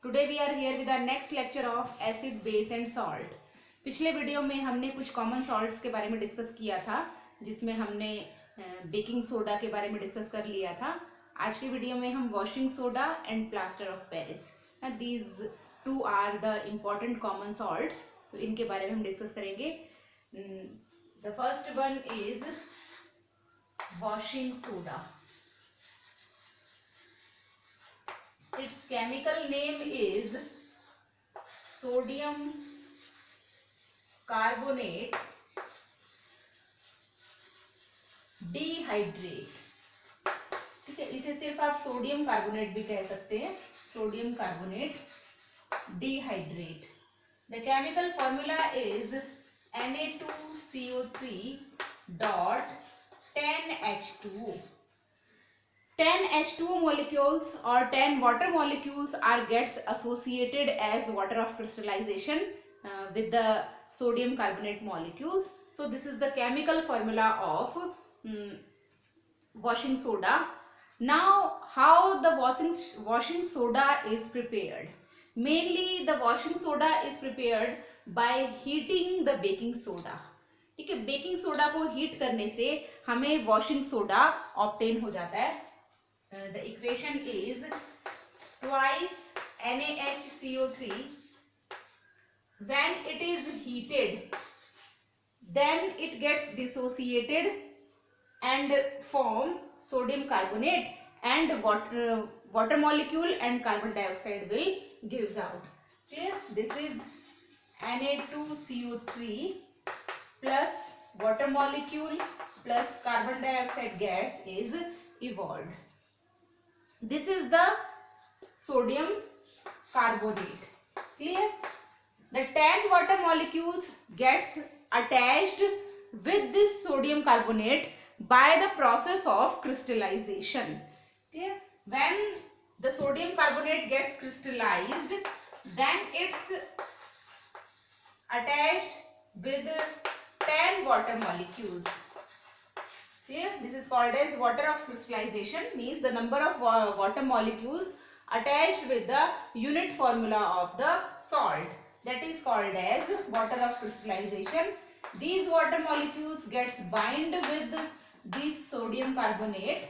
Today we are here with our next lecture of acid base and salt. पिछले video में हमने कुछ common salts के बारे में डिस्कस किया था, जिसमें हमने बेकिंग सोडा के बारे में डिस्कस कर लिया था। आज की वीडियो में हम washing soda and plaster of Paris, these two are the important common salts, तो इनके बारे में हम डिस्कस करेंगे। The first one is washing soda. Its chemical name is sodium carbonate dihydrate. ठीक है, इसे सिर्फ आप सोडियम कार्बोनेट भी कह सकते हैं, sodium carbonate dehydrate. The chemical formula is Na2CO3 dot 10H2O. 10 H2O molecules or 10 water molecules are gets associated as water of crystallization with the sodium carbonate molecules. So this is the chemical formula of washing soda. Now how the washing soda is prepared? Mainly the washing soda is prepared by heating the baking soda. ठीक है, baking soda को heat करने से हमें washing soda obtain हो जाता है। The equation is twice NaHCO3. When it is heated, then it gets dissociated and form sodium carbonate, and water molecule and carbon dioxide will gives out. Here this is Na2CO3 plus water molecule plus carbon dioxide gas is evolved. This is the sodium carbonate. Clear? The 10 water molecules gets attached with this sodium carbonate by the process of crystallization. Clear? When the sodium carbonate gets crystallized, then it's attached with 10 water molecules. Clear? This is called as water of crystallization, means the number of water molecules attached with the unit formula of the salt, that is called as water of crystallization. These water molecules gets bind with this sodium carbonate.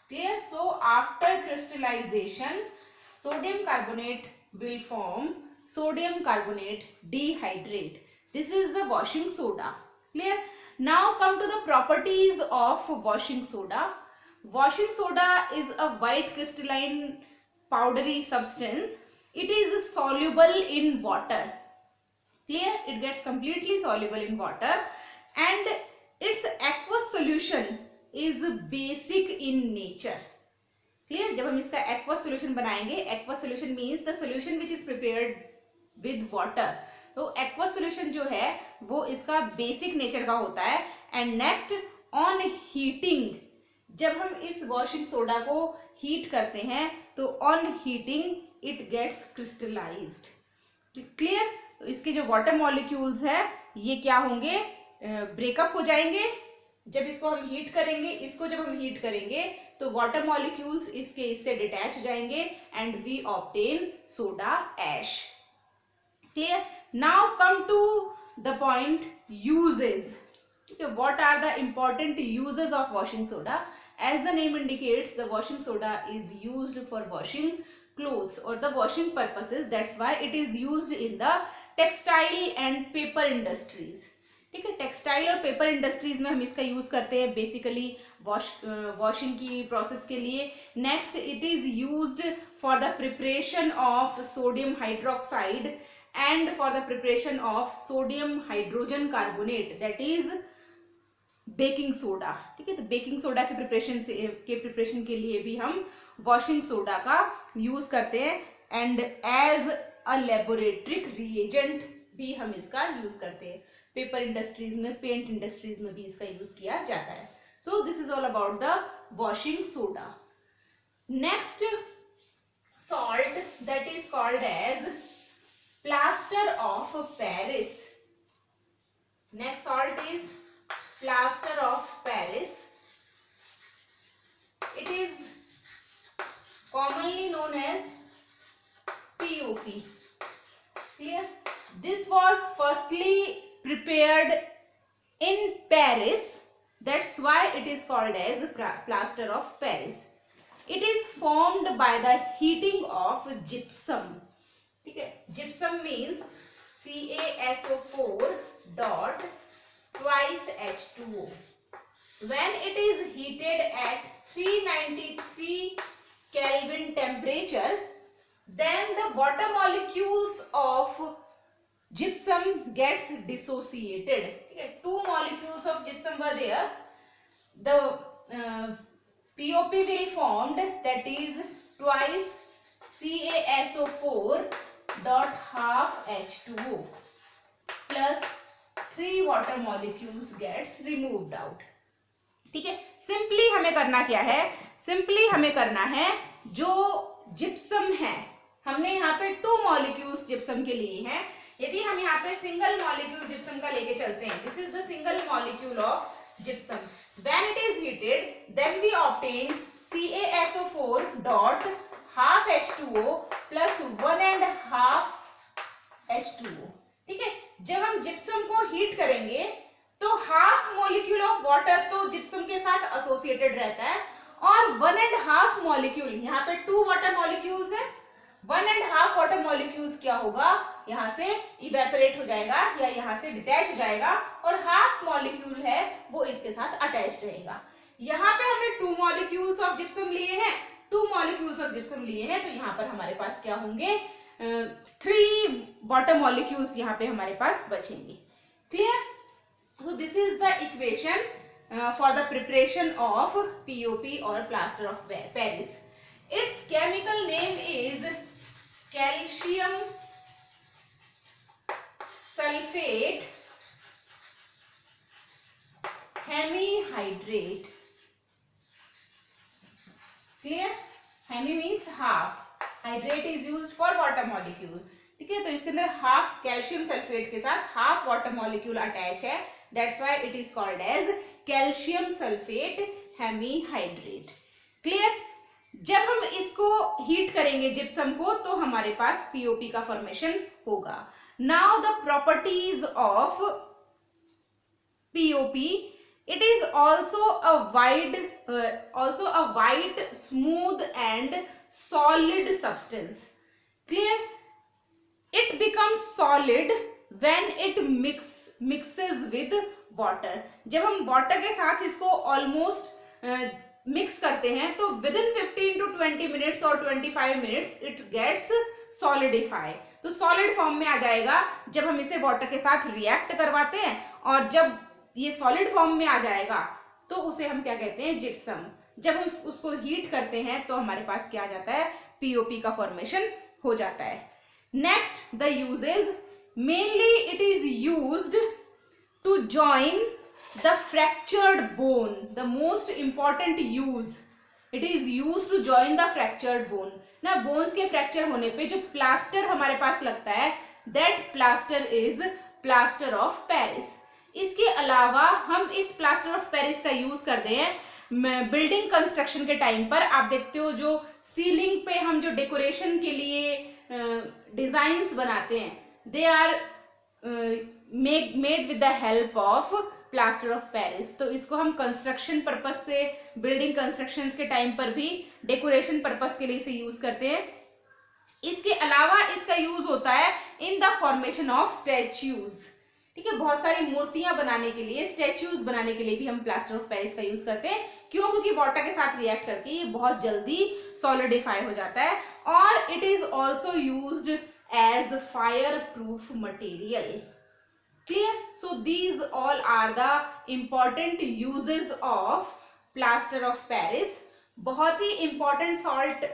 Clear? So after crystallization, sodium carbonate will form sodium carbonate dihydrate. This is the washing soda. Clear? Now come to the properties of washing soda. Washing soda is a white crystalline powdery substance. It is soluble in water. Clear? It gets completely soluble in water, and its aqueous solution is basic in nature. Clear? जब हम इसका aqueous solution बनाएंगे, aqueous solution means the solution which is prepared with water. तो aqueous solution जो है वो इसका basic nature का होता है। एंड नेक्स्ट, ऑन हीटिंग, जब हम इस वॉशिंग सोडा को हीट करते हैं तो on heating it gets crystallised. Clear? तो इसके जो वाटर मॉलिक्यूल्स है ये क्या होंगे, ब्रेकअप हो जाएंगे। जब इसको हम हीट करेंगे, इसको जब हम हीट करेंगे तो वाटर मॉलिक्यूल्स इससे डिटैच हो जाएंगे and we obtain soda ash. Clear? Now come to the point uses. Okay, what are the important uses of washing soda? As the name indicates, the washing soda is used for washing clothes or the washing purposes. That's why it is used in the textile and paper industries. ठीक है, textile और paper industries में हम इसका use करते हैं basically washing की process के लिए। Next, it is used for the preparation of sodium hydroxide and for the preparation of sodium hydrogen carbonate, that is baking soda. ठीक है, तो बेकिंग सोडा के प्रिपरेशन के लिए भी हम वॉशिंग सोडा का यूज करते हैं, and as a laboratory reagent भी हम इसका यूज करते हैं। पेपर इंडस्ट्रीज में, पेंट इंडस्ट्रीज में भी इसका यूज किया जाता है। So this is all about the washing soda. Next salt that is called as plaster of Paris. Next salt is plaster of Paris. It is commonly known as PO. POP. Clear? This was firstly prepared in Paris. That's why it is called as plaster of Paris. It is formed by the heating of gypsum. Okay? Gypsum means CaSO4 dot twice H2O. When it is heated at 393 Kelvin temperature, then the water molecules of gypsum gets dissociated. Okay? Two molecules of gypsum were there. The POP will formed, that is twice CaSO4 dot half H2O plus 3 water molecules gets removed out. ठीक है, simply हमें करना क्या है, simply हमें करना है जो जिप्सम है, हमने यहाँ पे 2 मॉलिक्यूल्स जिप्सम के लिए हैं. यदि हम यहाँ पे सिंगल मॉलिक्यूल जिप्सम का लेके चलते हैं, this is the single molecule of gypsum. When it is heated, then we obtain CaSO4 dot half H2O plus 1.5 H2O. ठीक है, जब हम जिप्सम को हीट करेंगे तो हाफ मॉलिक्यूल ऑफ वाटर तो जिप्सम के साथ एसोसिएटेड रहता है और 1.5 मॉलिक्यूल, यहाँ पे 2 वाटर मॉलिक्यूल्स है, 1.5 वाटर मॉलिक्यूल्स क्या होगा, यहाँ से इवेपोरेट हो जाएगा या यहाँ से डिटैच हो जाएगा और हाफ मॉलिक्यूल है वो इसके साथ अटैच रहेगा. यहाँ पे हमने 2 मॉलिक्यूल्स ऑफ जिप्सम लिए हैं, 2 मॉलिक्यूल्स ऑफ जिप्सम लिए हैं, तो यहाँ पर हमारे पास क्या होंगे, 3 वाटर मॉलिक्यूल्स यहाँ पे हमारे पास बचेंगे. Clear? So this is the equation for the preparation of POP or plaster of Paris. Its chemical name is calcium sulfate hemihydrate. Clear? Hemi means half, hydrate is used for water molecule. ठीक है, तो इसके अंदर half calcium sulphate के साथ half water molecule attach है, that's why it is called as calcium sulphate hemihydrate. Clear? जब हम इसको हीट करेंगे जिप्सम को तो हमारे पास पीओपी का फॉर्मेशन होगा. Now the properties of POP, it is also a white smooth and solid substance. Clear? It becomes solid when it mixes with water. जब हम वाटर के साथ इसको ऑलमोस्ट मिक्स करते हैं तो विद इन 15 to 20 minutes और 25 minutes it gets solidify. तो सॉलिड फॉर्म में आ जाएगा जब हम इसे वाटर के साथ रिएक्ट करवाते हैं, और जब ये सॉलिड फॉर्म में आ जाएगा तो उसे हम क्या कहते हैं, जिप्सम. जब हम उसको हीट करते हैं तो हमारे पास क्या आ जाता है, पीओपी का फॉर्मेशन हो जाता है. Next, the uses. Mainly it is used to join the fractured bone. The most important use. It is used to join the fractured bone. ना bones के fracture होने पे जो plaster हमारे पास लगता है, that plaster is plaster of Paris. इसके अलावा हम इस plaster of Paris का यूज करते हैं बिल्डिंग कंस्ट्रक्शन के टाइम पर. आप देखते हो जो सीलिंग पे हम जो डेकोरेशन के लिए डिजाइन्स बनाते हैं, they are made with the help of plaster of Paris. तो इसको हम कंस्ट्रक्शन पर्पस से, बिल्डिंग कंस्ट्रक्शंस के टाइम पर भी डेकोरेशन पर्पस के लिए इसे यूज करते हैं. इसके अलावा इसका यूज होता है in the formation of statues. ठीक है, बहुत सारी मूर्तियां बनाने के लिए, स्टैच्यूज बनाने के लिए भी हम प्लास्टर ऑफ पेरिस का यूज करते हैं. क्यों? क्योंकि वाटर के साथ रिएक्ट करके ये बहुत जल्दी सॉलिडिफाई हो जाता है. और it is also used as fire proof material. Clear? So these all are the important uses of plaster of Paris. बहुत ही important salt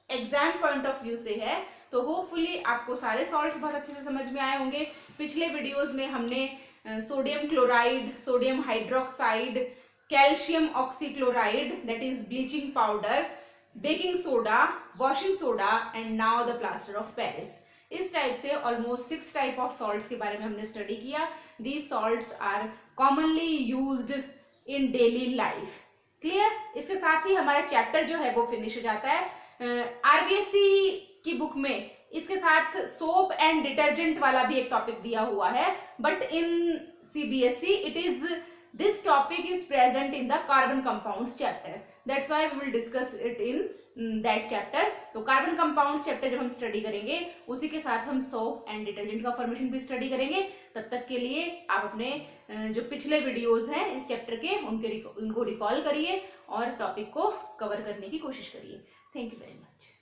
exam point of view से है, तो होपफुली आपको सारे सॉल्ट्स बहुत अच्छे से समझ में आए होंगे. पिछले वीडियोस में हमने sodium chloride, sodium hydroxide, calcium oxychloride that is bleaching powder, baking soda, washing soda and now the plaster of Paris. इस टाइप से ऑलमोस्ट 6 टाइप ऑफ सॉल्ट्स के बारे में हमने स्टडी किया. These salts are commonly used in daily life. Clear? इसके साथ ही हमारा चैप्टर जो है वो फिनिश हो जाता है. आरबीएससी की बुक में इसके साथ सोप एंड डिटर्जेंट वाला भी एक टॉपिक दिया हुआ है, but in CBSE it is this topic is present in the carbon compounds chapter, that's why we will discuss it in that chapter. तो कार्बन कंपाउंड्स चैप्टर जब हम स्टडी करेंगे उसी के साथ हम सोप एंड डिटर्जेंट का फॉर्मेशन भी स्टडी करेंगे। तब तक के लिए आप अपने जो पिछले वीडियोस हैं इस चैप्टर के उनको रिकॉल करिए और टॉपिक को कवर करने की कोशिश करिए। Thank you very much.